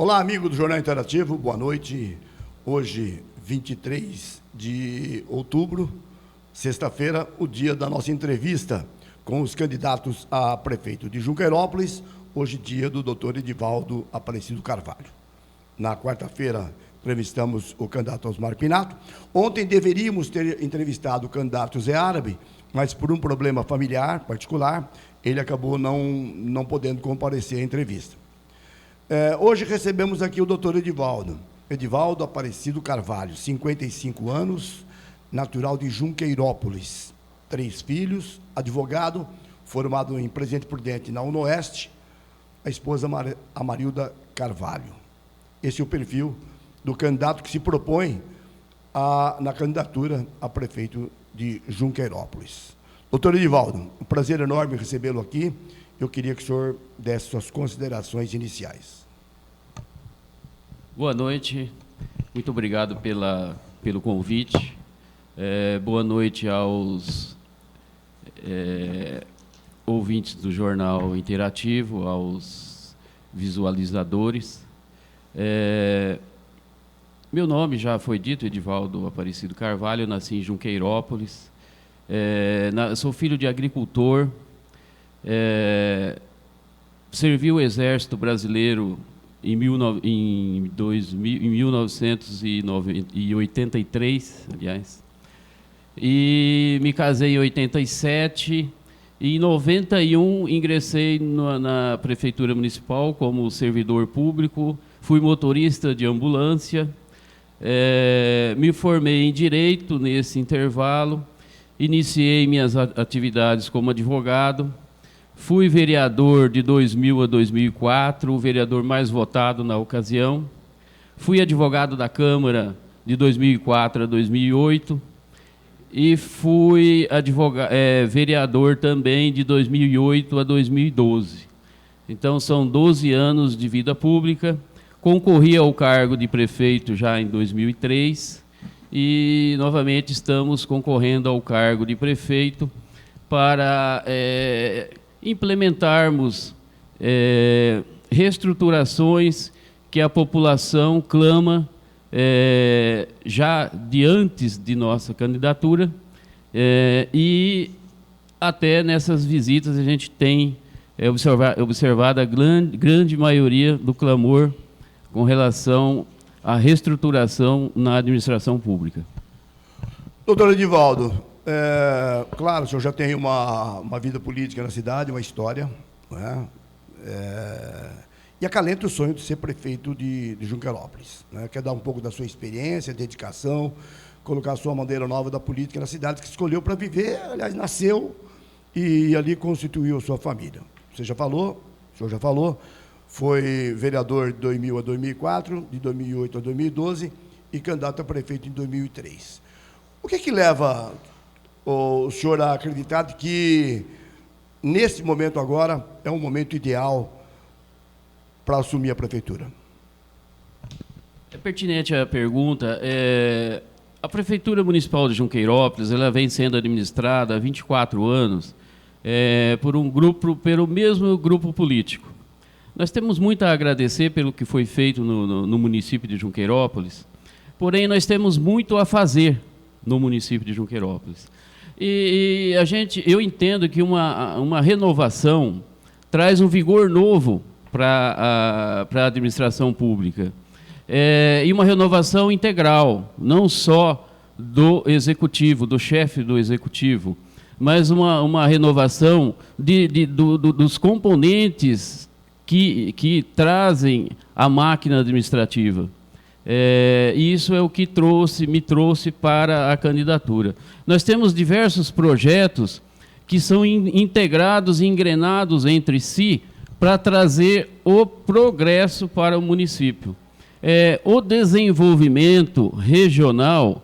Olá, amigo do Jornal Interativo, boa noite. Hoje, 23 de outubro, sexta-feira, o dia da nossa entrevista com os candidatos a prefeito de Junqueirópolis, hoje dia do doutor Edivaldo Aparecido Carvalho. Na quarta-feira, entrevistamos o candidato Osmar Pinato. Ontem deveríamos ter entrevistado o candidato Zé Árabe, mas por um problema familiar particular, ele acabou não podendo comparecer à entrevista. Hoje recebemos aqui o doutor Edivaldo Aparecido Carvalho, 55 anos, natural de Junqueirópolis, 3 filhos, advogado, formado em Presidente Prudente na UNOeste, a esposa Amarilda Carvalho. Esse é o perfil do candidato que se propõe na candidatura a prefeito de Junqueirópolis. Doutor Edivaldo, um prazer enorme recebê-lo aqui. Eu queria que o senhor desse suas considerações iniciais. Boa noite, muito obrigado pelo convite. Boa noite aos ouvintes do Jornal Interativo, aos visualizadores. Meu nome já foi dito, Edivaldo Aparecido Carvalho, eu nasci em Junqueirópolis. Sou filho de agricultor. Servi o Exército Brasileiro em 1983, aliás, e me casei em 87, e em 91 ingressei na Prefeitura Municipal como servidor público, fui motorista de ambulância, me formei em Direito nesse intervalo, iniciei minhas atividades como advogado. Fui vereador de 2000 a 2004, o vereador mais votado na ocasião. Fui advogado da Câmara de 2004 a 2008 e fui vereador também de 2008 a 2012. Então, são 12 anos de vida pública. Concorri ao cargo de prefeito já em 2003 e, novamente, estamos concorrendo ao cargo de prefeito para implementarmos reestruturações que a população clama já de antes de nossa candidatura, e até nessas visitas a gente tem observado a grande maioria do clamor com relação à reestruturação na administração pública. Doutor Edivaldo, claro, o senhor já tem uma vida política na cidade, uma história, né? E acalenta o sonho de ser prefeito de Junqueirópolis, né? Quer dar um pouco da sua experiência, dedicação, colocar a sua bandeira nova da política na cidade que escolheu para viver, aliás, nasceu e ali constituiu a sua família. O senhor já falou, foi vereador de 2000 a 2004, de 2008 a 2012 e candidato a prefeito em 2003. O que leva o senhor a acreditar que, nesse momento agora, é um momento ideal para assumir a prefeitura? É pertinente a pergunta. A Prefeitura Municipal de Junqueirópolis, ela vem sendo administrada há 24 anos pelo mesmo grupo político. Nós temos muito a agradecer pelo que foi feito no município de Junqueirópolis, porém nós temos muito a fazer no município de Junqueirópolis. E eu entendo que uma renovação traz um vigor novo para a administração pública. E uma renovação integral, não só do executivo, do chefe do executivo, mas uma renovação dos componentes que trazem a máquina administrativa. E isso é o que me trouxe para a candidatura. Nós temos diversos projetos que são integrados e engrenados entre si para trazer o progresso para o município. O desenvolvimento regional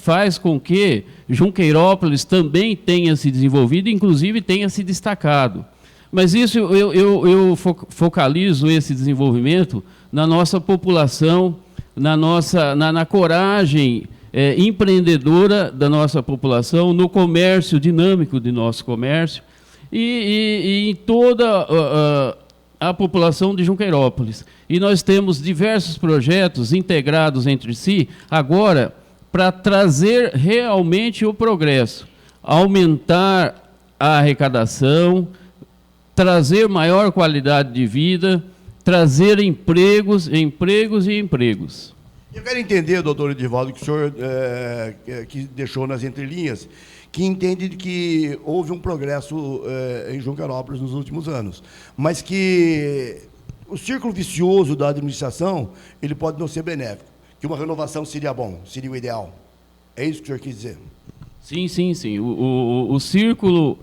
faz com que Junqueirópolis também tenha se desenvolvido, inclusive tenha se destacado. Mas isso eu focalizo esse desenvolvimento na nossa população, na coragem empreendedora da nossa população, no comércio dinâmico de nosso comércio e em toda a população de Junqueirópolis. E nós temos diversos projetos integrados entre si, agora, para trazer realmente o progresso, aumentar a arrecadação, trazer maior qualidade de vida, trazer empregos. Eu quero entender, doutor Edivaldo, que o senhor que deixou nas entrelinhas, que entende que houve um progresso em Junqueirópolis nos últimos anos, mas que o círculo vicioso da administração ele pode não ser benéfico, que uma renovação seria bom, seria o ideal. É isso que o senhor quis dizer? Sim. O círculo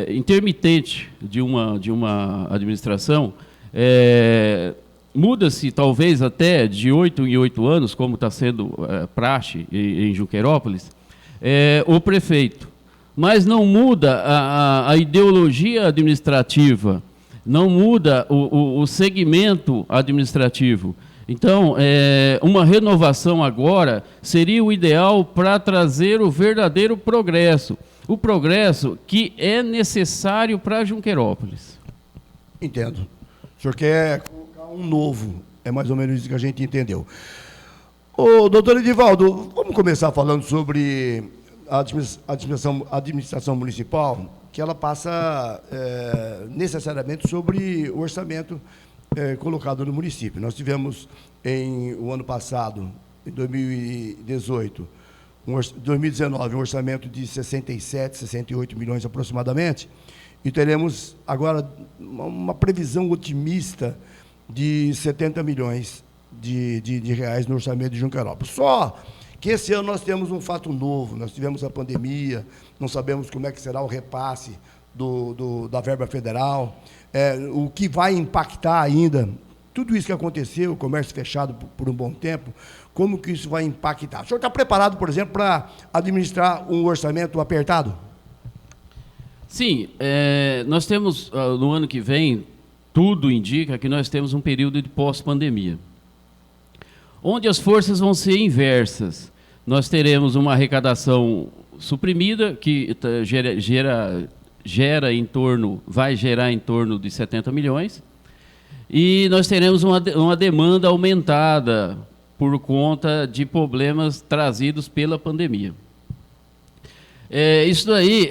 intermitente de uma administração muda-se talvez até de 8 em 8 anos, como está sendo praxe em Junqueirópolis, o prefeito. Mas não muda a ideologia administrativa, não muda o segmento administrativo. Então, uma renovação agora seria o ideal para trazer o verdadeiro progresso. O progresso que é necessário para Junqueirópolis. Entendo. O senhor quer colocar um novo, é mais ou menos isso que a gente entendeu. Ô, doutor Edivaldo, vamos começar falando sobre a administração municipal, que ela passa necessariamente sobre o orçamento colocado no município. Nós tivemos, o ano passado, em 2018, 2019, um orçamento de 67, 68 milhões aproximadamente, e teremos agora uma previsão otimista de 70 milhões de reais no orçamento de Junqueirópolis. Só que esse ano nós temos um fato novo, nós tivemos a pandemia, não sabemos como é que será o repasse da verba federal, o que vai impactar ainda, tudo isso que aconteceu, o comércio fechado por um bom tempo, como que isso vai impactar? O senhor está preparado, por exemplo, para administrar um orçamento apertado? Sim, nós temos, no ano que vem, tudo indica que nós temos um período de pós-pandemia, onde as forças vão ser inversas. Nós teremos uma arrecadação suprimida, que vai gerar em torno de 70 milhões, e nós teremos uma demanda aumentada por conta de problemas trazidos pela pandemia. Isso daí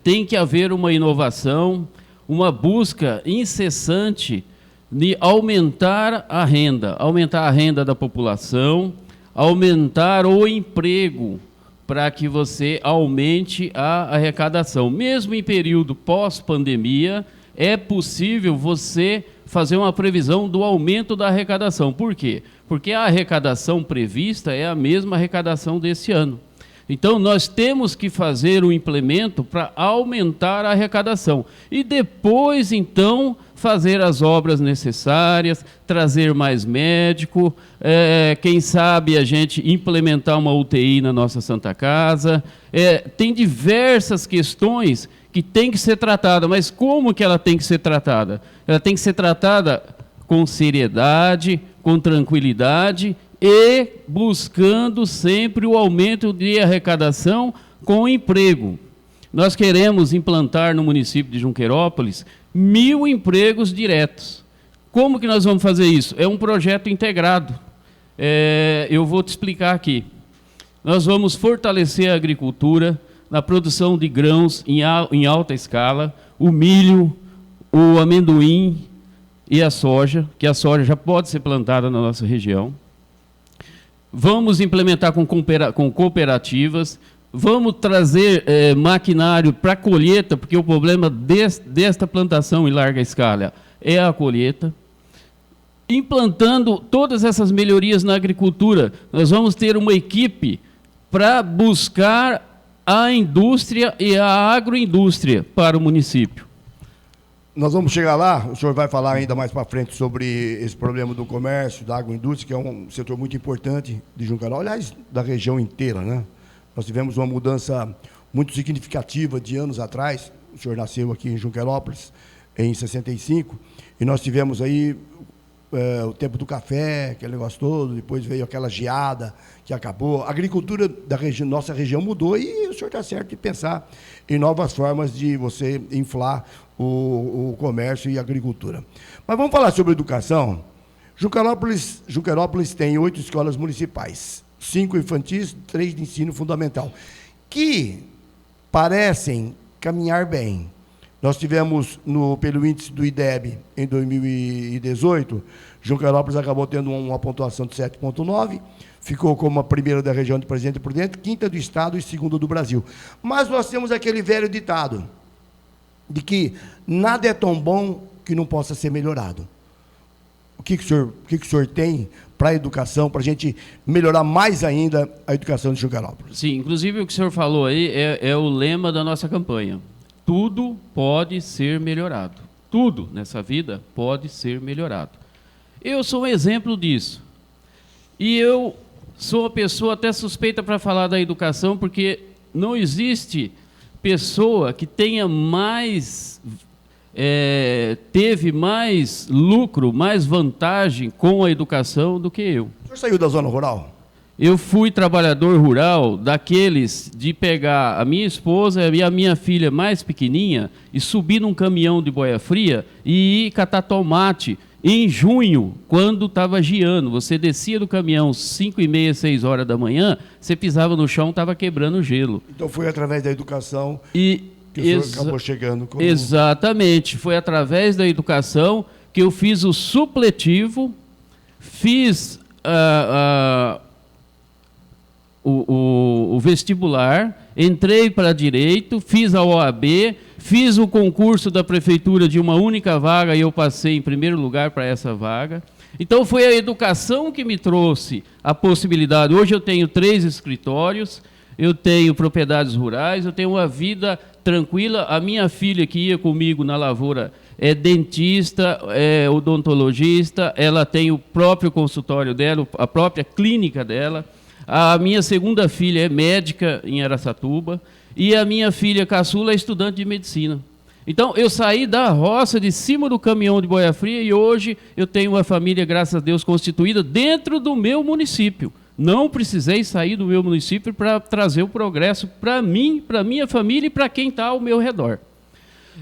tem que haver uma inovação, uma busca incessante de aumentar a renda da população, aumentar o emprego, para que você aumente a arrecadação. Mesmo em período pós-pandemia, é possível você fazer uma previsão do aumento da arrecadação. Por quê? Porque a arrecadação prevista é a mesma arrecadação desse ano. Então, nós temos que fazer um implemento para aumentar a arrecadação. E depois, então, fazer as obras necessárias, trazer mais médico, quem sabe a gente implementar uma UTI na nossa Santa Casa. Tem diversas questões que têm que ser tratadas, mas como que ela tem que ser tratada? Ela tem que ser tratada com seriedade, com tranquilidade e buscando sempre o aumento de arrecadação com emprego. Nós queremos implantar no município de Junqueirópolis 1.000 empregos diretos. Como que nós vamos fazer isso? É um projeto integrado. Eu vou te explicar aqui. Nós vamos fortalecer a agricultura na produção de grãos em alta escala, o milho, o amendoim e a soja, que a soja já pode ser plantada na nossa região. Vamos implementar com cooperativas, vamos trazer maquinário para colheita, porque o problema desta plantação em larga escala é a colheita. Implantando todas essas melhorias na agricultura, nós vamos ter uma equipe para buscar a indústria e a agroindústria para o município. Nós vamos chegar lá, o senhor vai falar ainda mais para frente sobre esse problema do comércio, da agroindústria, que é um setor muito importante de Junqueirópolis, aliás, da região inteira, né? Nós tivemos uma mudança muito significativa de anos atrás, o senhor nasceu aqui em Junqueirópolis em 65, e nós tivemos aí o tempo do café, aquele negócio todo, depois veio aquela geada que acabou. A agricultura da nossa região mudou e o senhor está certo de pensar em novas formas de você inflar o comércio e a agricultura. Mas vamos falar sobre educação. Junquerópolis tem 8 escolas municipais, 5 infantis, 3 de ensino fundamental, que parecem caminhar bem. Nós tivemos, pelo índice do IDEB, em 2018, Junquerópolis acabou tendo uma pontuação de 7,9, ficou como a primeira da região de Presidente Prudente, quinta do estado e segunda do Brasil. Mas nós temos aquele velho ditado, de que nada é tão bom que não possa ser melhorado. O que o senhor tem para a educação, para a gente melhorar mais ainda a educação de Junquerópolis? Sim, inclusive o que o senhor falou aí é o lema da nossa campanha. Tudo pode ser melhorado. Tudo nessa vida pode ser melhorado. Eu sou um exemplo disso. E eu sou uma pessoa até suspeita para falar da educação, porque não existe pessoa que tenha teve mais lucro, mais vantagem com a educação do que eu. O senhor saiu da zona rural? Eu fui trabalhador rural daqueles de pegar a minha esposa e a minha filha mais pequenininha e subir num caminhão de boia fria e ir catar tomate em junho, quando estava geando. Você descia do caminhão 5h30, 6 horas da manhã, você pisava no chão, estava quebrando gelo. Então foi através da educação que o senhor acabou chegando. Exatamente, foi através da educação que eu fiz o supletivo, fiz o vestibular, entrei para direito, fiz a OAB, fiz o concurso da prefeitura de uma única vaga e eu passei em primeiro lugar para essa vaga. Então foi a educação que me trouxe a possibilidade. Hoje eu tenho 3 escritórios, eu tenho propriedades rurais, eu tenho uma vida tranquila. A minha filha que ia comigo na lavoura é dentista, é odontologista, ela tem o próprio consultório dela, a própria clínica dela. A minha segunda filha é médica em Araçatuba e a minha filha caçula é estudante de medicina. Então, eu saí da roça, de cima do caminhão de boia fria, e hoje eu tenho uma família, graças a Deus, constituída dentro do meu município. Não precisei sair do meu município para trazer o progresso para mim, para minha família e para quem está ao meu redor.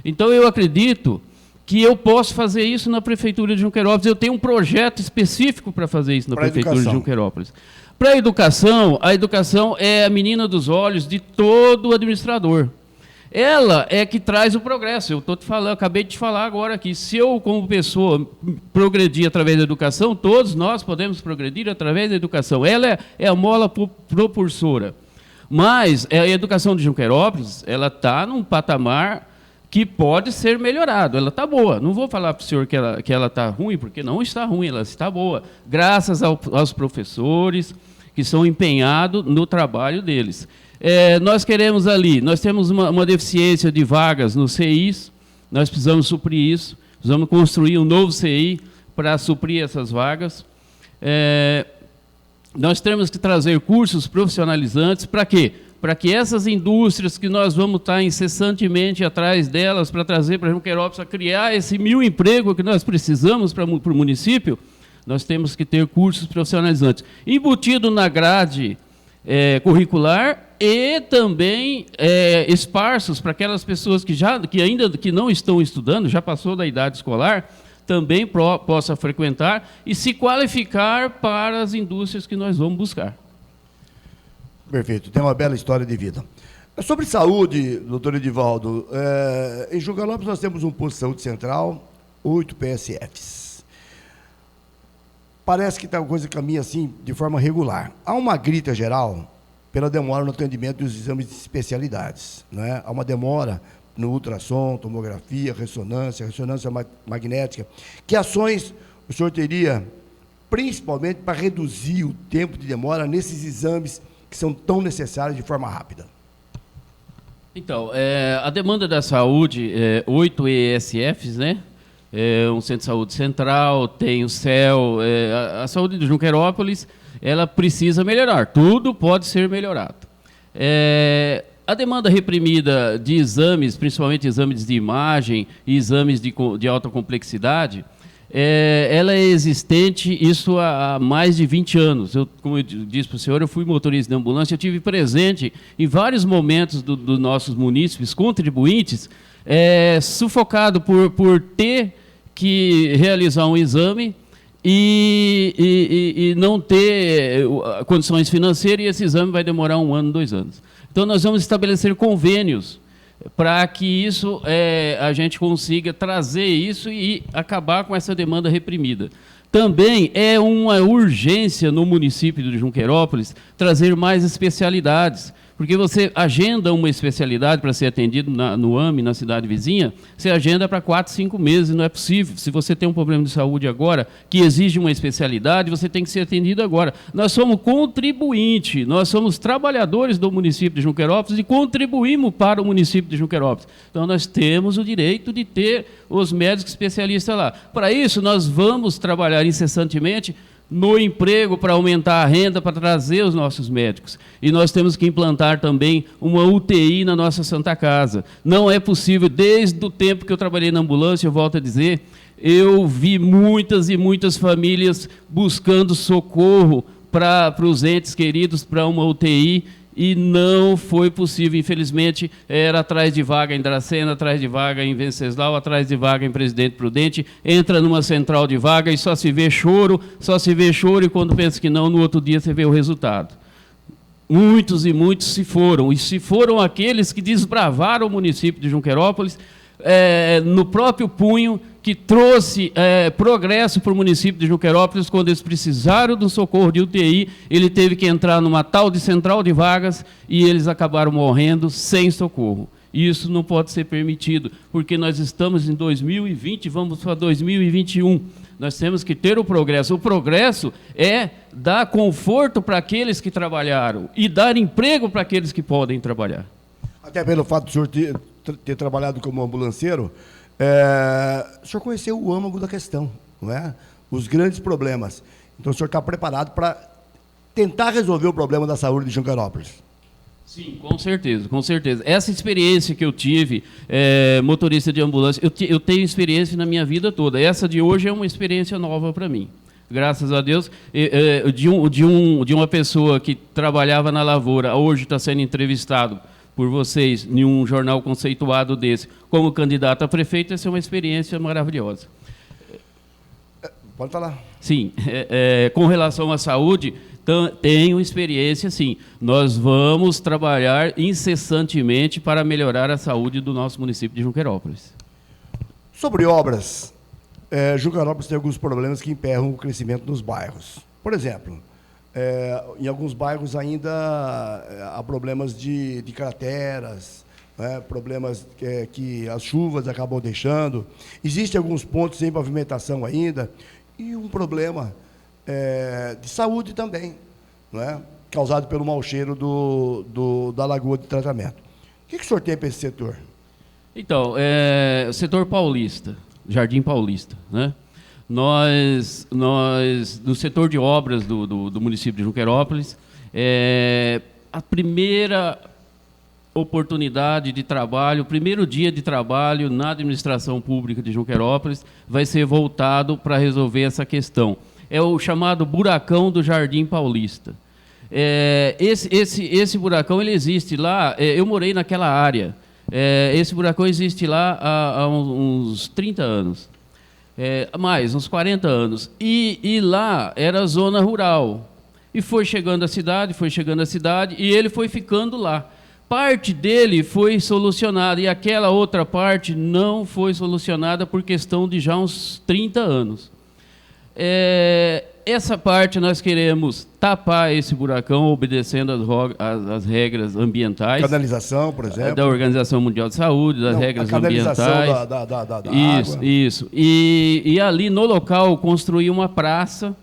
Então, eu acredito que eu posso fazer isso na Prefeitura de Junquerópolis. Eu tenho um projeto específico para fazer isso na Prefeitura de Junquerópolis. Para a educação é a menina dos olhos de todo administrador. Ela é que traz o progresso. Eu estou te falando, acabei de te falar agora aqui. Se eu, como pessoa, progredir através da educação, todos nós podemos progredir através da educação. Ela é a mola propulsora. Mas a educação de Junquerópolis, ela está num patamar que pode ser melhorado. Ela está boa. Não vou falar para o senhor que ela está ruim, porque não está ruim, ela está boa. Graças aos professores que são empenhados no trabalho deles. Nós queremos ali, nós temos uma deficiência de vagas no CIs, nós precisamos suprir isso, precisamos construir um novo CI para suprir essas vagas. Nós temos que trazer cursos profissionalizantes, para quê? Para que essas indústrias que nós vamos estar incessantemente atrás delas, para trazer para Junquerópolis, a criar esse 1000 empregos que nós precisamos para o município, nós temos que ter cursos profissionalizantes. Embutido na grade curricular e também esparsos para aquelas pessoas que ainda não estão estudando, já passou da idade escolar, também possa frequentar e se qualificar para as indústrias que nós vamos buscar. Perfeito, tem uma bela história de vida. Sobre saúde, doutor Edivaldo, em Junquerópolis nós temos um posto de saúde central, 8 PSFs. Parece que a coisa caminha assim, de forma regular. Há uma grita geral pela demora no atendimento dos exames de especialidades, né? Há uma demora no ultrassom, tomografia, ressonância magnética. Que ações o senhor teria, principalmente para reduzir o tempo de demora nesses exames que são tão necessários de forma rápida? Então, a demanda da saúde, 8 ESFs, né? Um centro de saúde central, tem o CEL, a saúde de Junquerópolis, ela precisa melhorar, tudo pode ser melhorado. A demanda reprimida de exames, principalmente exames de imagem e exames de alta complexidade, ela é existente, isso há mais de 20 anos. Como eu disse para o senhor, eu fui motorista de ambulância, eu tive presente em vários momentos dos nossos munícipes contribuintes, sufocado por ter que realizar um exame e não ter condições financeiras, e esse exame vai demorar 1 ano, 2 anos. Então, nós vamos estabelecer convênios para que isso, a gente consiga trazer isso e acabar com essa demanda reprimida. Também é uma urgência no município de Junqueirópolis trazer mais especialidades, porque você agenda uma especialidade para ser atendido no AME, na cidade vizinha, você agenda para 4, 5 meses, não é possível. Se você tem um problema de saúde agora, que exige uma especialidade, você tem que ser atendido agora. Nós somos contribuinte, nós somos trabalhadores do município de Junqueirópolis e contribuímos para o município de Junqueirópolis. Então, nós temos o direito de ter os médicos especialistas lá. Para isso, nós vamos trabalhar incessantemente no emprego para aumentar a renda, para trazer os nossos médicos. E nós temos que implantar também uma UTI na nossa Santa Casa. Não é possível, desde o tempo que eu trabalhei na ambulância, eu volto a dizer, eu vi muitas e muitas famílias buscando socorro para os entes queridos, para uma UTI, e não foi possível, infelizmente. Era atrás de vaga em Dracena, atrás de vaga em Venceslau, atrás de vaga em Presidente Prudente, entra numa central de vaga e só se vê choro, e quando pensa que não, no outro dia você vê o resultado. Muitos e muitos se foram, e se foram aqueles que desbravaram o município de Junqueirópolis, no próprio punho, que trouxe progresso para o município de Junqueirópolis. Quando eles precisaram do socorro de UTI, ele teve que entrar numa tal de central de vagas e eles acabaram morrendo sem socorro. Isso não pode ser permitido, porque nós estamos em 2020, vamos para 2021. Nós temos que ter o progresso. O progresso é dar conforto para aqueles que trabalharam e dar emprego para aqueles que podem trabalhar. Até pelo fato do senhor ter trabalhado como ambulanceiro, o senhor conheceu o âmago da questão, não é? Os grandes problemas. Então, o senhor está preparado para tentar resolver o problema da saúde de Junqueirópolis? Sim, com certeza, com certeza. Essa experiência que eu tive, motorista de ambulância, eu tenho experiência na minha vida toda. Essa de hoje é uma experiência nova para mim. Graças a Deus, de uma pessoa que trabalhava na lavoura, hoje está sendo entrevistado por vocês em um jornal conceituado desse, como candidato a prefeito, essa é uma experiência maravilhosa. Pode falar. Sim, com relação à saúde, tenho experiência, sim. Nós vamos trabalhar incessantemente para melhorar a saúde do nosso município de Junqueirópolis. Sobre obras, Junqueirópolis tem alguns problemas que emperram o crescimento nos bairros. Por exemplo, em alguns bairros ainda há problemas de crateras, problemas que as chuvas acabam deixando. Existem alguns pontos sem pavimentação ainda e um problema de saúde também, não é? Causado pelo mau cheiro da lagoa de tratamento. O que o senhor tem para esse setor? Então, o setor paulista, Jardim Paulista, né? Nós, no setor de obras do município de Junqueirópolis, a primeira oportunidade de trabalho, o primeiro dia de trabalho na administração pública de Junqueirópolis vai ser voltado para resolver essa questão. É o chamado buracão do Jardim Paulista. Esse buracão, ele existe lá, eu morei naquela área, esse buracão existe lá há uns 30 anos. Uns 40 anos. E lá era zona rural. E foi chegando a cidade, e ele foi ficando lá. Parte dele foi solucionada, e aquela outra parte não foi solucionada por questão de já uns 30 anos. Essa parte nós queremos tapar esse buracão, obedecendo as regras ambientais. Canalização, por exemplo. Da Organização Mundial de Saúde, das regras ambientais. Da isso, água. Isso. E ali no local construir uma praça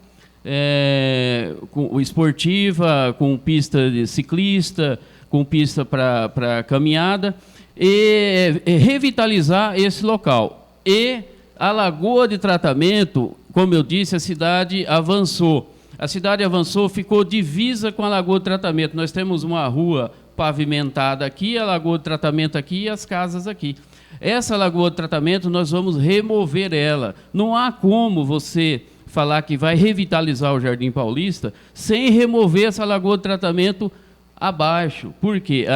esportiva, com pista de ciclista, com pista para caminhada, e revitalizar esse local. E a lagoa de tratamento, como eu disse, a cidade avançou. A cidade avançou, ficou divisa com a lagoa de tratamento. Nós temos uma rua pavimentada aqui, a lagoa de tratamento aqui e as casas aqui. Essa lagoa de tratamento, nós vamos remover ela. Não há como você falar que vai revitalizar o Jardim Paulista sem remover essa lagoa de tratamento abaixo. Por quê?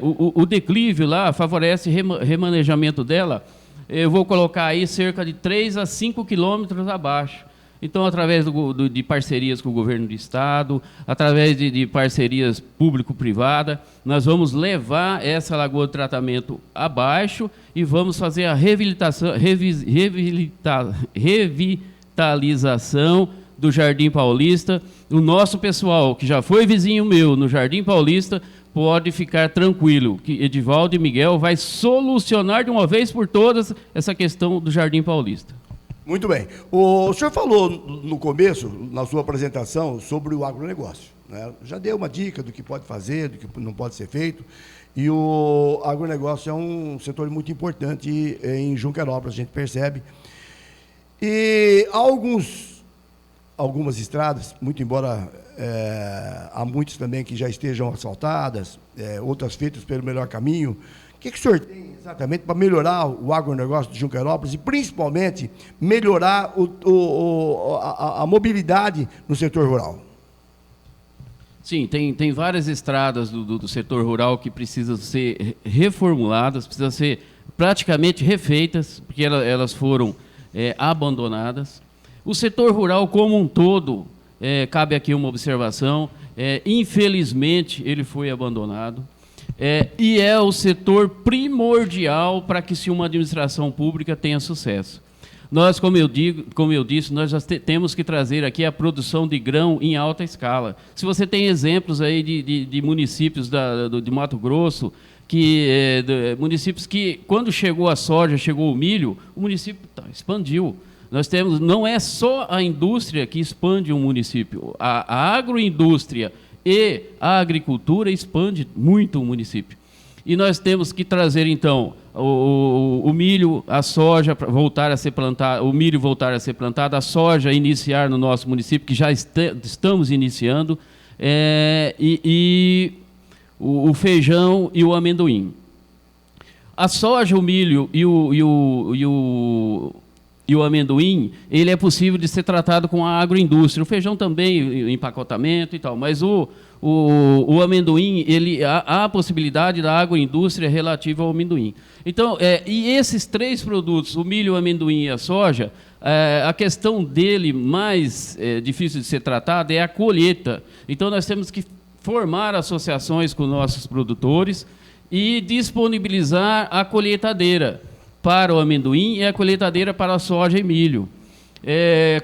O declive lá favorece remanejamento dela. Eu vou colocar aí cerca de 3 a 5 quilômetros abaixo. Então, através de parcerias com o governo do estado, através de parcerias público-privada, nós vamos levar essa lagoa de tratamento abaixo e vamos fazer a revitalização do Jardim Paulista. O nosso pessoal, que já foi vizinho meu no Jardim Paulista, pode ficar tranquilo, que Edivaldo e Miguel vai solucionar de uma vez por todas essa questão do Jardim Paulista. Muito bem. O senhor falou no começo, na sua apresentação, sobre o agronegócio, né? Já deu uma dica do que pode fazer, do que não pode ser feito. E o agronegócio é um setor muito importante em Junquerópolis, a gente percebe. E há algumas estradas, muito embora há muitas também que já estejam asfaltadas, outras feitas pelo melhor caminho. O que o senhor tem exatamente para melhorar o agronegócio de Junquerópolis e, principalmente, melhorar a mobilidade no setor rural? Sim, tem várias estradas do setor rural que precisam ser reformuladas, precisam ser praticamente refeitas, porque elas foram abandonadas. O setor rural como um todo, cabe aqui uma observação, infelizmente ele foi abandonado. E é o setor primordial para que se uma administração pública tenha sucesso. Nós, como eu disse, nós já temos que trazer aqui a produção de grão em alta escala. Se você tem exemplos aí de municípios de Mato Grosso, municípios que, quando chegou a soja, chegou o milho, o município expandiu. Nós temos, não é só a indústria que expande um município, a agroindústria e a agricultura expande muito o município. E nós temos que trazer, então, o milho, a soja voltar a ser plantada, o milho voltar a ser plantado, a soja iniciar no nosso município, que já estamos iniciando, e o feijão e o amendoim. A soja, o milho e o amendoim, ele é possível de ser tratado com a agroindústria. O feijão também, empacotamento e tal, mas o amendoim, há a possibilidade da agroindústria relativa ao amendoim. Então, e esses três produtos, o milho, o amendoim e a soja, a questão dele mais difícil de ser tratada é a colheita. Então, nós temos que formar associações com nossos produtores e disponibilizar a colheitadeira para o amendoim e a colheitadeira para a soja e milho.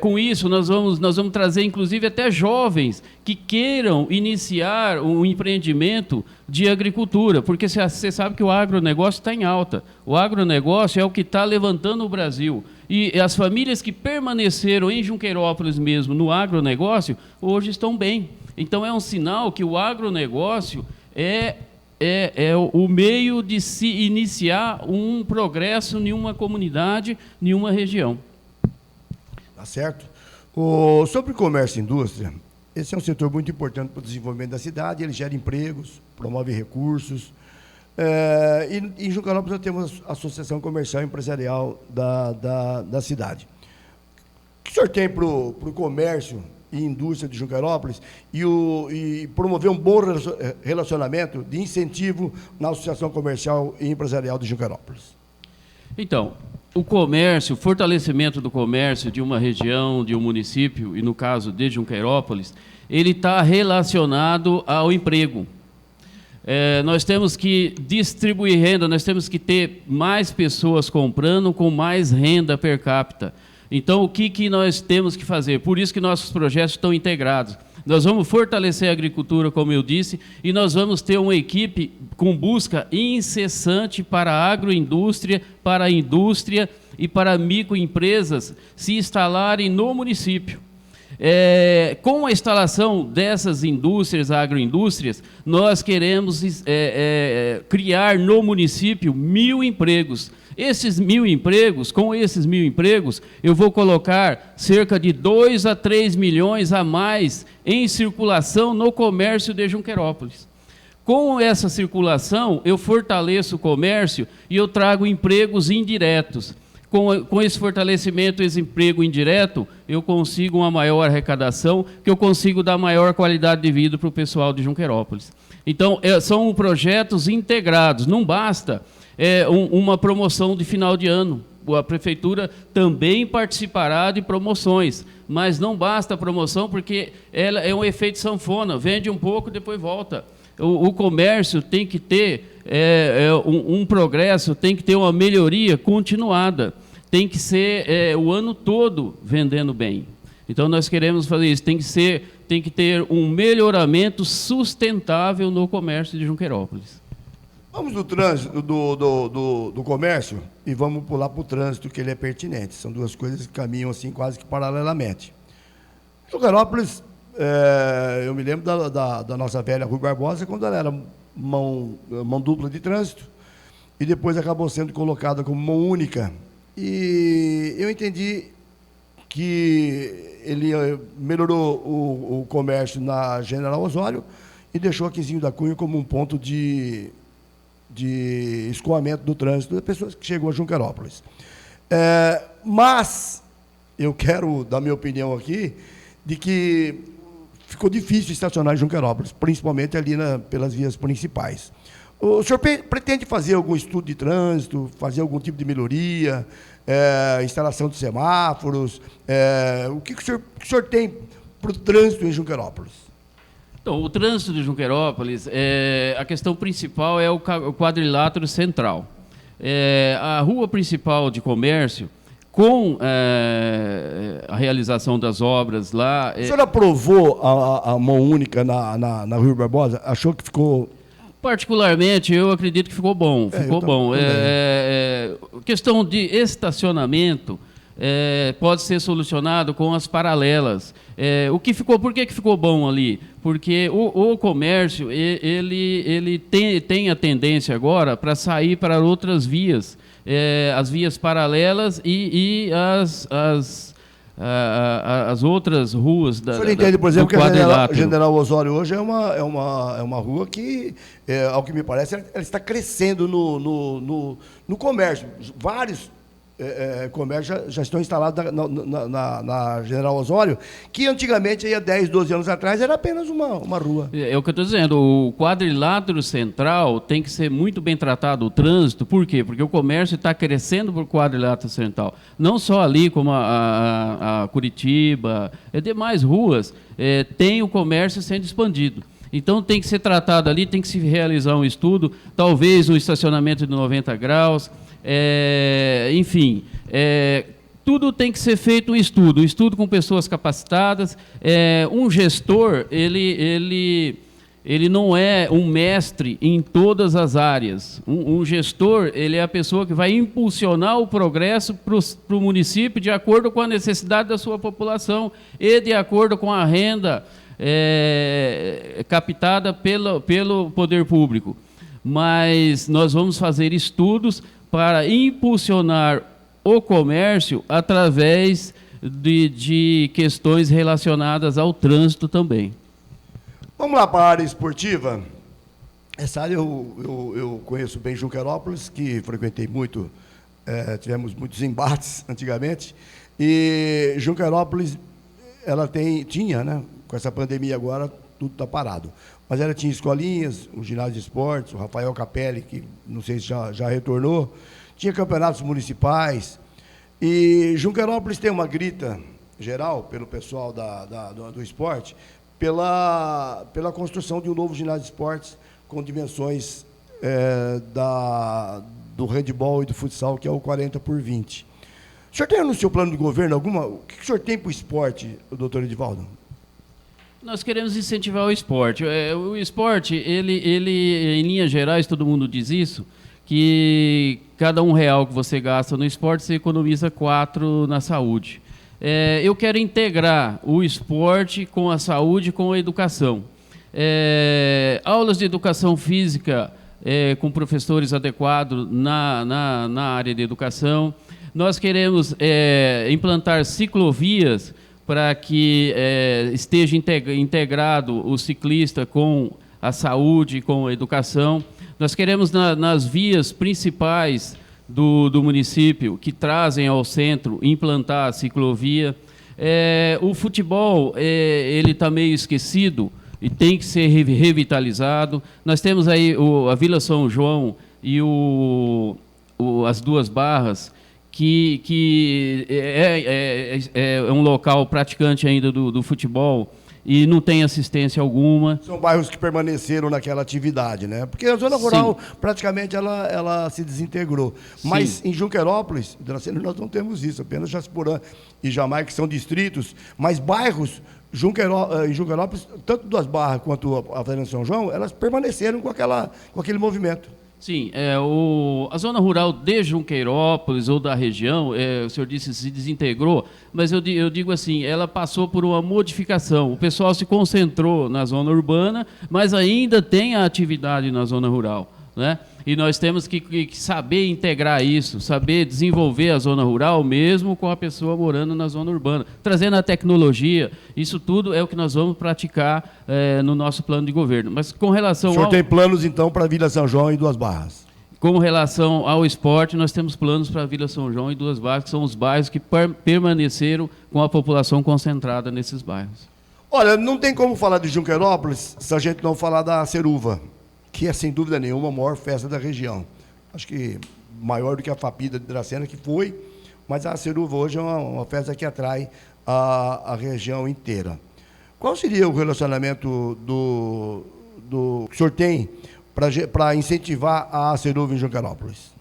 Com isso, nós vamos trazer, inclusive, até jovens que queiram iniciar um empreendimento de agricultura, porque você sabe que o agronegócio está em alta. O agronegócio é o que está levantando o Brasil. E as famílias que permaneceram em Junquerópolis mesmo, no agronegócio, hoje estão bem. Então, é um sinal que o agronegócio é o meio de se iniciar um progresso em uma comunidade, em uma região. Tá certo. Sobre o comércio e indústria, esse é um setor muito importante para o desenvolvimento da cidade, ele gera empregos, promove recursos. E em Junquerópolis nós temos a Associação Comercial e Empresarial da cidade. O que o senhor tem para o comércio e indústria de Junquerópolis e promover um bom relacionamento de incentivo na Associação Comercial e Empresarial de Junquerópolis? Então, o comércio, o fortalecimento do comércio de uma região, de um município, e no caso de Junquerópolis, ele está relacionado ao emprego. Nós temos que distribuir renda, nós temos que ter mais pessoas comprando com mais renda per capita. Então, o que nós temos que fazer? Por isso que nossos projetos estão integrados. Nós vamos fortalecer a agricultura, como eu disse, e nós vamos ter uma equipe com busca incessante para a agroindústria, para a indústria e para microempresas se instalarem no município. Com a instalação dessas indústrias, agroindústrias, nós queremos criar no município 1.000 empregos. Esses 1.000 empregos, com esses 1.000 empregos, eu vou colocar cerca de 2 a 3 milhões a mais em circulação no comércio de Junquerópolis. Com essa circulação, eu fortaleço o comércio e eu trago empregos indiretos. Com esse fortalecimento, esse emprego indireto, eu consigo uma maior arrecadação, que eu consigo dar maior qualidade de vida para o pessoal de Junquerópolis. Então, são projetos integrados, não basta uma promoção de final de ano. A prefeitura também participará de promoções, mas não basta a promoção porque ela é um efeito sanfona, vende um pouco, depois volta. O comércio tem que ter um progresso, tem que ter uma melhoria continuada, tem que ser o ano todo vendendo bem. Então, nós queremos fazer isso, tem que ter um melhoramento sustentável no comércio de Junqueirópolis. Vamos do trânsito, do comércio, e vamos pular para o trânsito, que ele é pertinente. São duas coisas que caminham assim quase que paralelamente. Junqueirópolis, eu me lembro da nossa velha Rui Barbosa, quando ela era mão dupla de trânsito, e depois acabou sendo colocada como mão única. E eu entendi que ele melhorou o comércio na General Osório e deixou a Quinzinho da Cunha como um ponto de escoamento do trânsito das pessoas que chegam a Junqueirópolis. Mas eu quero dar minha opinião aqui de que ficou difícil estacionar em Junqueirópolis, principalmente ali pelas vias principais. O senhor pretende fazer algum estudo de trânsito, fazer algum tipo de melhoria, instalação de semáforos? O que o senhor tem para o trânsito em Junqueirópolis? Então, o trânsito de Junqueirópolis, a questão principal é o quadrilátero central. A rua principal de comércio, com a realização das obras lá... O senhor aprovou a mão única na Rui Barbosa? Achou que ficou... Particularmente, eu acredito que ficou bom. Ficou bom. Questão de estacionamento pode ser solucionado com as paralelas. Por que ficou bom ali? Porque o comércio ele tem a tendência agora para sair para outras vias, as vias paralelas e as outras ruas da. O senhor entende, por exemplo, que a General Osório hoje é uma rua que, ao que me parece, ela está crescendo no comércio. Vários comércios já estão instalados na General Osório, que antigamente, há 10, 12 anos atrás, era apenas uma rua. É o que eu estou dizendo, o quadrilátero central tem que ser muito bem tratado, o trânsito. Por quê? Porque o comércio está crescendo por quadrilátero central. Não só ali, como a Curitiba, demais ruas, tem o comércio sendo expandido. Então, tem que ser tratado ali, tem que se realizar um estudo, talvez um estacionamento de 90 graus, enfim, tudo tem que ser feito um estudo com pessoas capacitadas. Um gestor, ele não é um mestre em todas as áreas. Um gestor, ele é a pessoa que vai impulsionar o progresso para o município de acordo com a necessidade da sua população e de acordo com a renda captada pelo poder público. Mas nós vamos fazer estudos para impulsionar o comércio através de questões relacionadas ao trânsito também. Vamos lá para a área esportiva. Essa área eu conheço bem Junqueirópolis, que frequentei muito, tivemos muitos embates antigamente, e Junqueirópolis, ela tinha, né, com essa pandemia agora, tudo está parado. Mas ela tinha escolinhas, o ginásio de esportes, o Rafael Capelli, que não sei se já retornou, tinha campeonatos municipais. E Junqueirópolis tem uma grita geral pelo pessoal do esporte, pela construção de um novo ginásio de esportes com dimensões do handebol e do futsal, que é o 40x20. O senhor tem no seu plano de governo o que o senhor tem para o esporte, doutor Edivaldo? Nós queremos incentivar o esporte. O esporte, ele, em linhas gerais, todo mundo diz isso, que cada R$1 que você gasta no esporte, você economiza 4 na saúde. Eu quero integrar o esporte com a saúde, com a educação. Aulas de educação física com professores adequados na área de educação. Nós queremos implantar ciclovias para que esteja integrado o ciclista com a saúde, com a educação. Nós queremos, nas vias principais do município, que trazem ao centro, implantar a ciclovia. O futebol, ele está meio esquecido e tem que ser revitalizado. Nós temos aí a Vila São João e as Duas Barras, que é um local praticante ainda do futebol e não tem assistência alguma. São bairros que permaneceram naquela atividade, né? Porque a zona rural, praticamente, ela se desintegrou. Sim. Mas em Junquerópolis, Dracena, nós não temos isso, apenas Jaciporã e Jamaica, que são distritos, mas bairros em Junquerópolis, tanto Duas Barras quanto a Fazenda São João, elas permaneceram com aquele movimento. Sim, a zona rural de Junqueirópolis ou da região, o senhor disse se desintegrou, mas eu digo assim, ela passou por uma modificação. O pessoal se concentrou na zona urbana, mas ainda tem a atividade na zona rural, né? E nós temos que saber integrar isso, saber desenvolver a zona rural mesmo com a pessoa morando na zona urbana, trazendo a tecnologia. Isso tudo é o que nós vamos praticar no nosso plano de governo. Mas com relação O senhor tem planos, então, para a Vila São João e Duas Barras? Com relação ao esporte, nós temos planos para a Vila São João e Duas Barras, que são os bairros que permaneceram com a população concentrada nesses bairros. Olha, não tem como falar de Junquerópolis se a gente não falar da Ceruva, que é, sem dúvida nenhuma, a maior festa da região. Acho que maior do que a Fapida de Dracena, que foi, mas a Ceruva hoje é uma festa que atrai a região inteira. Qual seria o relacionamento que o senhor tem para incentivar a Ceruva em Junquerópolis?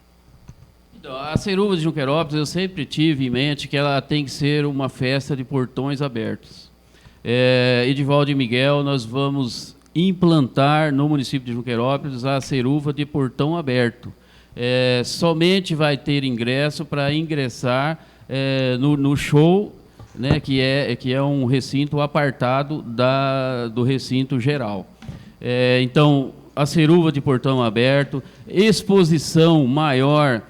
Então, a Ceruva de Junquerópolis, eu sempre tive em mente que ela tem que ser uma festa de portões abertos. Edivaldo e Miguel, nós vamos implantar no município de Junquerópolis a Ceruva de portão aberto. Somente vai ter ingresso para ingressar no show, né, que é um recinto apartado do recinto geral. Então, a Ceruva de portão aberto, exposição maior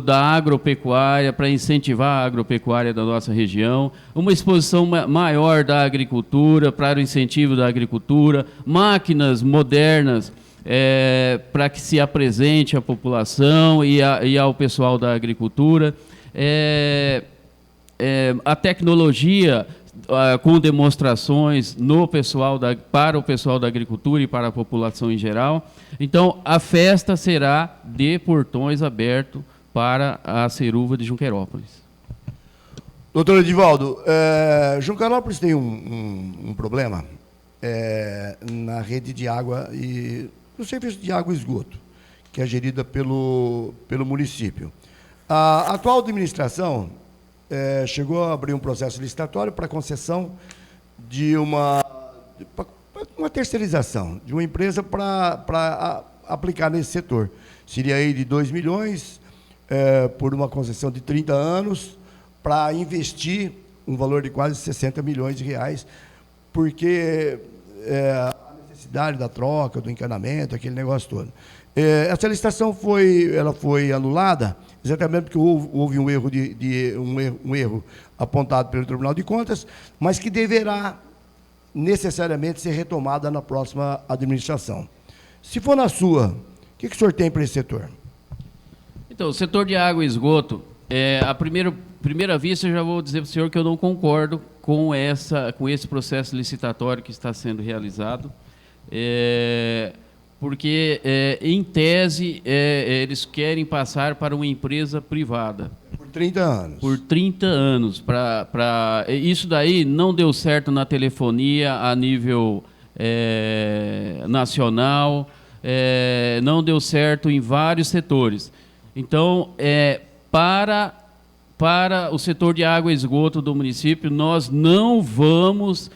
da agropecuária, para incentivar a agropecuária da nossa região, uma exposição maior da agricultura, para o incentivo da agricultura, máquinas modernas para que se apresente à população e ao pessoal da agricultura, a tecnologia com demonstrações para o pessoal da agricultura e para a população em geral. Então, a festa será de portões abertos para a Ceruva de Junquerópolis. Doutor Edivaldo, Junquerópolis tem um problema na rede de água e no serviço de água e esgoto, que é gerida pelo município. A atual administração chegou a abrir um processo licitatório para concessão de uma terceirização de uma empresa para aplicar nesse setor. Seria aí de 2 milhões por uma concessão de 30 anos para investir um valor de quase 60 milhões de reais, porque a necessidade da troca, do encanamento, aquele negócio todo. Essa licitação foi anulada exatamente porque houve um erro um erro apontado pelo Tribunal de Contas, mas que deverá necessariamente ser retomada na próxima administração. Se for na sua, o que o senhor tem para esse setor? Então, o setor de água e esgoto, à primeira vista, eu já vou dizer para o senhor que eu não concordo com esse processo licitatório que está sendo realizado, porque, em tese, eles querem passar para uma empresa privada. Por 30 anos. Por 30 anos. Isso daí não deu certo na telefonia a nível nacional, não deu certo em vários setores. Então, para o setor de água e esgoto do município, nós não vamos...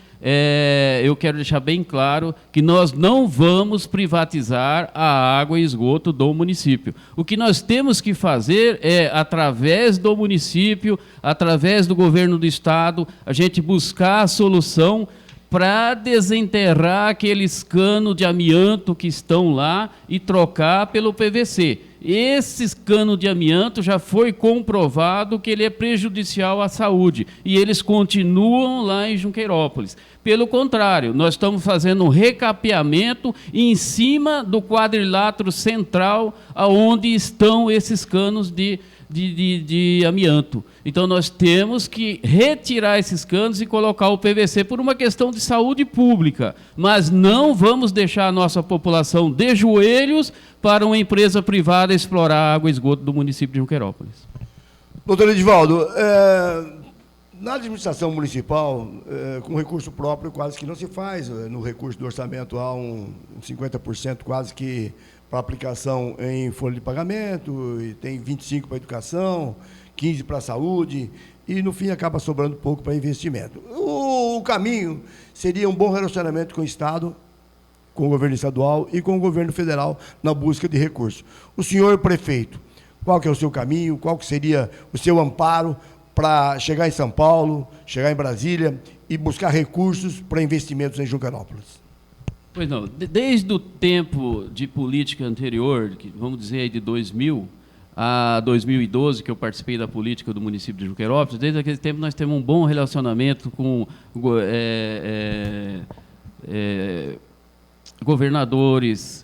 eu quero deixar bem claro que nós não vamos privatizar a água e esgoto do município. O que nós temos que fazer através do município, através do governo do estado, a gente buscar a solução para desenterrar aqueles canos de amianto que estão lá e trocar pelo PVC. Esses canos de amianto já foi comprovado que ele é prejudicial à saúde e eles continuam lá em Junqueirópolis. Pelo contrário, nós estamos fazendo um recapeamento em cima do quadrilátero central aonde estão esses canos de de amianto. Então, nós temos que retirar esses canos e colocar o PVC por uma questão de saúde pública. Mas não vamos deixar a nossa população de joelhos para uma empresa privada explorar a água e esgoto do município de Junqueirópolis. Doutor Edivaldo, na administração municipal, com recurso próprio quase que não se faz. No recurso do orçamento há um 50% quase que para aplicação em folha de pagamento, e tem 25% para educação, 15% para a saúde, e no fim acaba sobrando pouco para investimento. O caminho seria um bom relacionamento com o Estado, com o governo estadual e com o governo federal na busca de recursos. O senhor prefeito, qual que é o seu caminho, qual que seria o seu amparo para chegar em São Paulo, chegar em Brasília e buscar recursos para investimentos em Junqueirópolis? Pois não, desde o tempo de política anterior, vamos dizer aí de 2000 a 2012, que eu participei da política do município de Junqueirópolis, desde aquele tempo nós temos um bom relacionamento com governadores,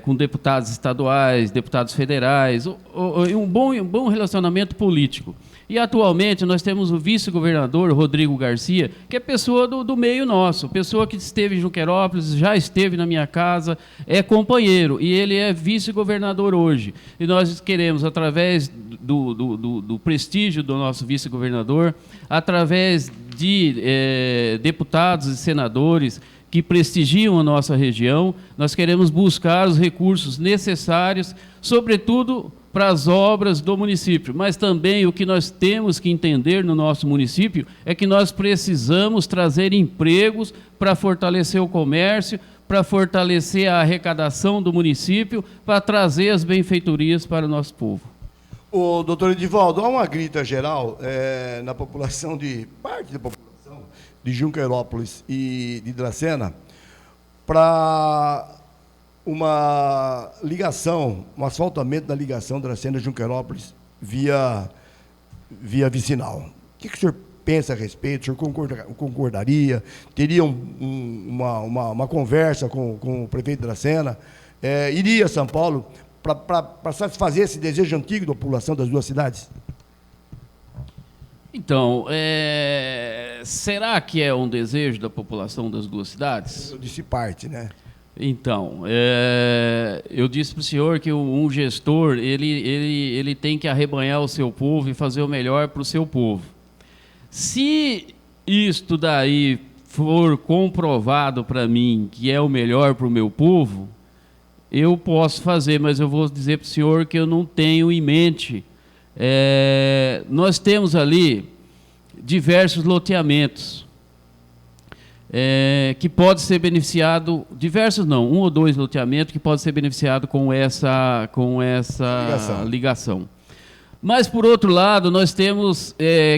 com deputados estaduais, deputados federais, um bom relacionamento político. E, atualmente, nós temos o vice-governador, Rodrigo Garcia, que é pessoa do meio nosso, pessoa que esteve em Junqueirópolis, já esteve na minha casa, é companheiro, e ele é vice-governador hoje. E nós queremos, através do prestígio do nosso vice-governador, através de deputados e senadores que prestigiam a nossa região, nós queremos buscar os recursos necessários, sobretudo para as obras do município, mas também o que nós temos que entender no nosso município é que nós precisamos trazer empregos para fortalecer o comércio, para fortalecer a arrecadação do município, para trazer as benfeitorias para o nosso povo. O doutor Edivaldo, há uma grita geral na população, parte da população de Junqueirópolis e de Dracena, para uma ligação, um asfaltamento da ligação Dracena-Junqueirópolis via vicinal. O que o senhor pensa a respeito? O senhor concordaria? Teria uma conversa com o prefeito de Dracena? Iria a São Paulo para satisfazer esse desejo antigo da população das duas cidades? Então, será que é um desejo da população das duas cidades? Eu disse parte, né? Então, eu disse para o senhor que um gestor, ele tem que arrebanhar o seu povo e fazer o melhor para o seu povo. Se isto daí for comprovado para mim que é o melhor para o meu povo, eu posso fazer, mas eu vou dizer para o senhor que eu não tenho em mente. Nós temos ali diversos loteamentos que pode ser beneficiado, diversos não, 1 ou 2 loteamentos que pode ser beneficiado com essa ligação. Mas, por outro lado, nós temos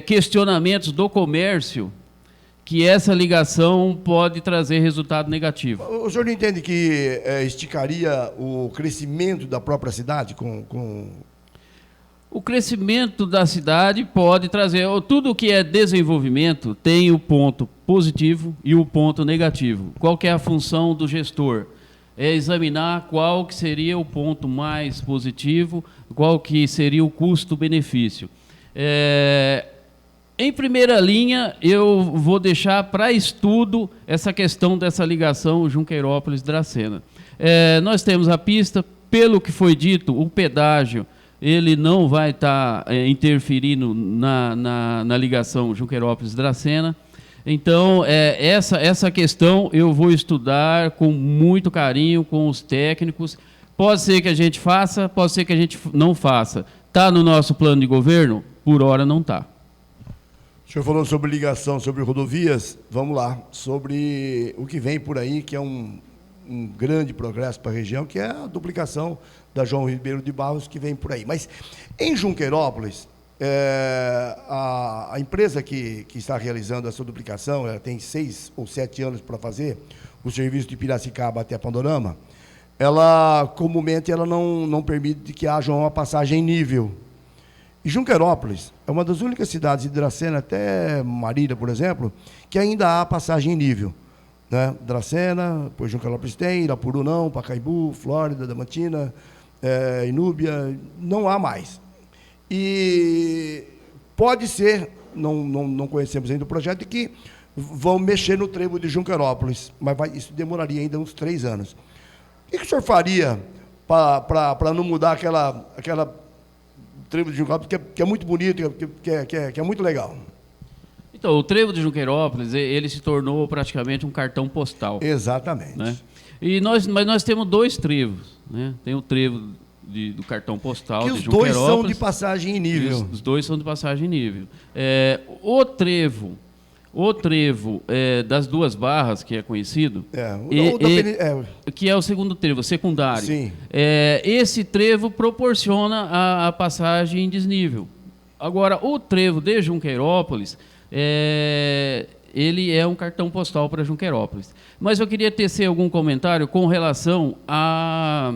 questionamentos do comércio que essa ligação pode trazer resultado negativo. O senhor não entende que esticaria o crescimento da própria cidade com... O crescimento da cidade pode trazer... Tudo que é desenvolvimento tem o ponto positivo e o ponto negativo. Qual que é a função do gestor? É examinar qual que seria o ponto mais positivo, qual que seria o custo-benefício. Em primeira linha, eu vou deixar para estudo essa questão dessa ligação Junqueirópolis-Dracena. Nós temos a pista, pelo que foi dito, o pedágio, ele não vai estar interferindo na ligação Junqueirópolis-Dracena. Então, essa questão eu vou estudar com muito carinho com os técnicos. Pode ser que a gente faça, pode ser que a gente não faça. Está no nosso plano de governo? Por hora não está. O senhor falou sobre ligação, sobre rodovias, vamos lá, sobre o que vem por aí, que é um grande progresso para a região, que é a duplicação da João Ribeiro de Barros, que vem por aí. Mas em Junqueirópolis, a empresa que está realizando essa duplicação, ela tem 6 ou 7 anos para fazer, o serviço de Piracicaba até Panorama, ela comumente não permite que haja uma passagem em nível. E Junqueirópolis é uma das únicas cidades de Dracena, até Marília, por exemplo, que ainda há passagem em nível. Né? Dracena, depois Junqueirópolis tem, Irapuru não, Pacaembu, Flórida, Damantina, Inúbia, não há mais. E pode ser, não conhecemos ainda o projeto, que vão mexer no trevo de Junquerópolis, mas isso demoraria ainda uns 3 anos. O que o senhor faria para não mudar aquela trevo de Junquerópolis, que é muito bonito, que é muito legal? Então, o trevo de Junquerópolis, ele se tornou praticamente um cartão postal. Exatamente. Né? Mas nós temos 2 trevos. Né? Tem o trevo do cartão postal de Junquerópolis. Que os 2 são de passagem em nível. Os 2 são de passagem em nível. O trevo das 2 barras, que é conhecido, que é o segundo trevo, secundário. Sim. Esse trevo proporciona a passagem em desnível. Agora, o trevo de Junquerópolis, ele é um cartão postal para Junquerópolis. Mas eu queria tecer algum comentário com relação à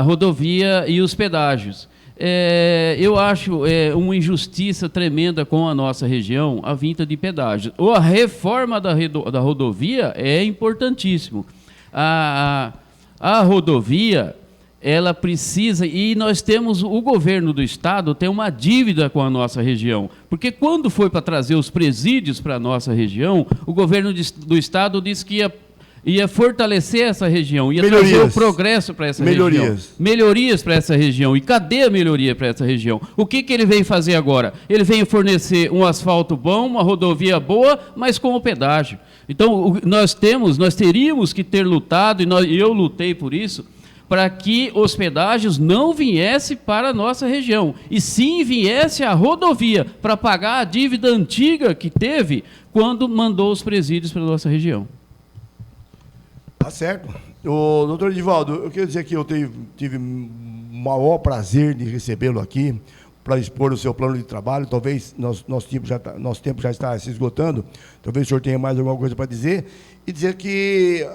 rodovia e os pedágios. Eu acho uma injustiça tremenda com a nossa região a vinda de pedágios. A reforma da rodovia é importantíssimo. A rodovia, ela precisa, e nós temos, o governo do estado tem uma dívida com a nossa região, porque quando foi para trazer os presídios para a nossa região, o governo do estado disse que ia fortalecer essa região, ia trazer o progresso para essa região. Melhorias para essa região. E cadê a melhoria para essa região? O que ele vem fazer agora? Ele vem fornecer um asfalto bom, uma rodovia boa, mas com o pedágio. Então, nós teríamos que ter lutado, e eu lutei por isso, para que os pedágios não viessem para a nossa região, e sim viesse a rodovia, para pagar a dívida antiga que teve quando mandou os presídios para a nossa região. Tá certo. Doutor Edivaldo, eu queria dizer que eu tive o maior prazer de recebê-lo aqui para expor o seu plano de trabalho. Talvez nosso tempo já está se esgotando, talvez o senhor tenha mais alguma coisa para dizer, e dizer que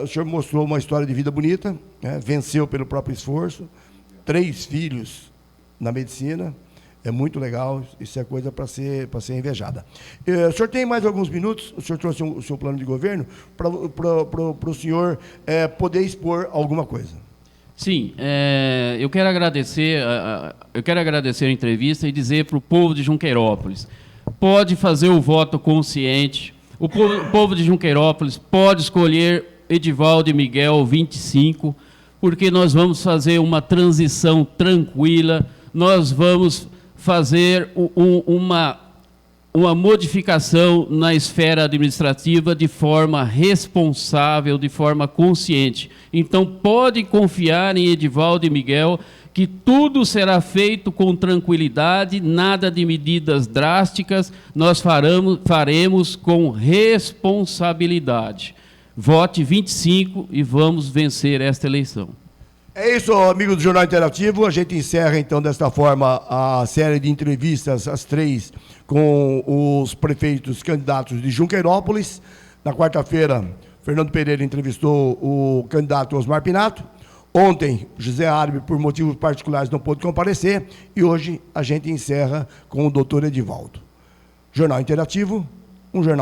o senhor mostrou uma história de vida bonita, né? Venceu pelo próprio esforço, 3 filhos na medicina. É muito legal, isso é coisa para ser invejada. O senhor tem mais alguns minutos, o senhor trouxe o seu plano de governo, para o senhor poder expor alguma coisa. Sim, eu quero agradecer a entrevista e dizer para o povo de Junquerópolis, pode fazer o voto consciente, o povo de Junquerópolis pode escolher Edivaldo e Miguel 25, porque nós vamos fazer uma transição tranquila, nós vamos fazer uma modificação na esfera administrativa de forma responsável, de forma consciente. Então, podem confiar em Edivaldo e Miguel que tudo será feito com tranquilidade, nada de medidas drásticas, nós faremos com responsabilidade. Vote 25 e vamos vencer esta eleição. É isso, amigos do Jornal Interativo. A gente encerra, então, desta forma, a série de entrevistas, as 3, com os prefeitos candidatos de Junquerópolis. Na quarta-feira, Fernando Pereira entrevistou o candidato Osmar Pinato. Ontem, José Árabe, por motivos particulares, não pôde comparecer. E hoje a gente encerra com o doutor Edivaldo. Jornal Interativo, um jornal